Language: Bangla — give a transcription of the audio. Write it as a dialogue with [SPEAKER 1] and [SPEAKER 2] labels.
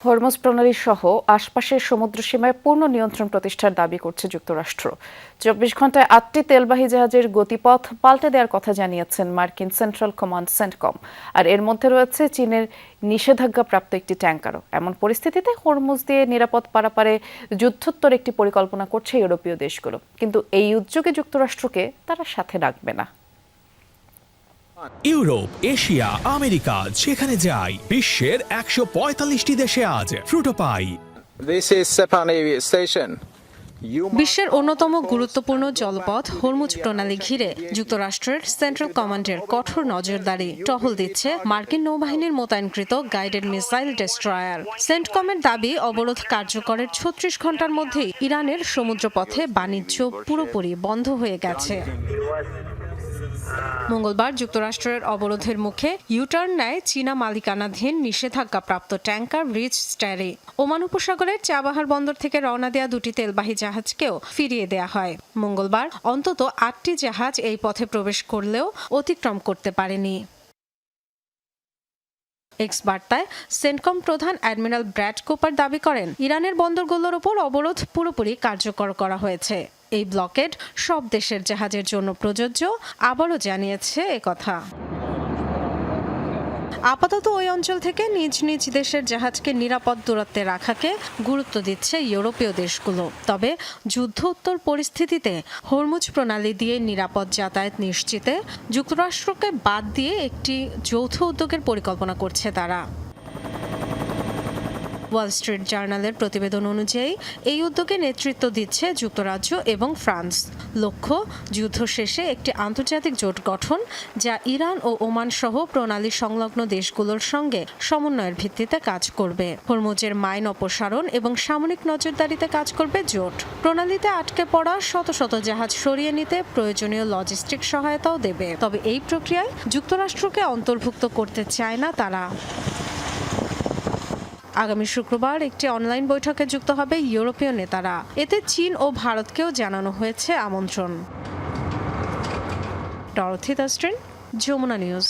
[SPEAKER 1] হরমুজ প্রণালী সহ আশপাশের সমুদ্রসীমায় পূর্ণ নিয়ন্ত্রণ প্রতিষ্ঠার দাবি করছে যুক্তরাষ্ট্র। ২৪ ঘন্টায় ৮টি তেলবাহী জাহাজের গতিপথ পাল্টে দেওয়ার কথা জানিয়েছেন মার্কিন সেন্ট্রাল কমান্ড সেন্টকম। আর এর মধ্যে রয়েছে চীনের নিষেধাজ্ঞাপ্রাপ্ত একটি ট্যাঙ্কারও। এমন পরিস্থিতিতে হরমুজ দিয়ে নিরাপদ পারাপারে যুদ্ধোত্তর একটি পরিকল্পনা করছে ইউরোপীয় দেশগুলো, কিন্তু এই উদ্যোগে যুক্তরাষ্ট্রকে তারা সাথে রাখবে না।
[SPEAKER 2] ইউরোপ, এশিয়া, আমেরিকা যেখানে যাই, বিশ্বের ১৪৫টি দেশে আজ ফ্রুটো পাই।
[SPEAKER 3] বিশ্বের অন্যতম গুরুত্বপূর্ণ জলপথ হরমুজ প্রণালী ঘিরে যুক্তরাষ্ট্রের সেন্ট্রাল কমান্ডের কঠোর নজরদারি টহল দিচ্ছে মার্কিন নৌবাহিনীর মোতায়েনকৃত গাইডেড মিসাইল ডেস্ট্রয়ার। সেন্টকমের দাবি, অবরোধ কার্যকরের ৩৬ ঘন্টার মধ্যেই ইরানের সমুদ্রপথে বাণিজ্য পুরোপুরি বন্ধ হয়ে গেছে। মঙ্গলবার যুক্তরাষ্ট্রের অবরোধের মুখে ইউটার্ন নেয় চীনা মালিকানাধীন নিষেধাজ্ঞাপ্রাপ্ত ট্যাঙ্কার রিচ স্ট্যারি। ওমান উপসাগরের চাবাহার বন্দর থেকে রওনা দেয়া দুটি তেলবাহী জাহাজকেও ফিরিয়ে দেয়া হয়। মঙ্গলবার অন্তত ৮টি জাহাজ এই পথে প্রবেশ করলেও অতিক্রম করতে পারেনি। এক্স বার্তায় সেন্টকম প্রধান অ্যাডমিরাল ব্র্যাড কুপার দাবি করেন, ইরানের বন্দরগুলোর ওপর অবরোধ পুরোপুরি কার্যকর করা হয়েছে। এই ব্লকেড সব দেশের জাহাজের জন্য প্রযোজ্য, আবারও জানিয়েছে একথা। আপাতত ওই অঞ্চল থেকে নিজ নিজ দেশের জাহাজকে নিরাপদ দূরত্বে রাখাকে গুরুত্ব দিচ্ছে ইউরোপীয় দেশগুলো। তবে যুদ্ধোত্তর পরিস্থিতিতে হরমুজ প্রণালী দিয়ে নিরাপদ যাতায়াত নিশ্চিতে যুক্তরাষ্ট্রকে বাদ দিয়ে একটি যৌথ উদ্যোগের পরিকল্পনা করছে তারা। ওয়াল স্ট্রিট জার্নালের প্রতিবেদন অনুযায়ী এই উদ্যোগে নেতৃত্ব দিচ্ছে যুক্তরাজ্য এবং ফ্রান্স। লক্ষ্য, যুদ্ধ শেষে একটি আন্তর্জাতিক জোট গঠন, যা ইরান ও ওমান সহ প্রণালী সংলগ্ন দেশগুলোর সঙ্গে সমন্বয়ের ভিত্তিতে কাজ করবে। হরমুজের মাইন অপসারণ এবং সামরিক নজরদারিতে কাজ করবে জোট। প্রণালীতে আটকে পড়া শত শত জাহাজ সরিয়ে নিতে প্রয়োজনীয় লজিস্টিক সহায়তাও দেবে। তবে এই প্রক্রিয়ায় যুক্তরাষ্ট্রকে অন্তর্ভুক্ত করতে চায় না তারা। আগামী শুক্রবার একটি অনলাইন বৈঠকে যুক্ত হবে ইউরোপীয় নেতারা। এতে চীন ও ভারতকেও জানানো হয়েছে আমন্ত্রণ। Dorothy Dustrin, Jamuna news.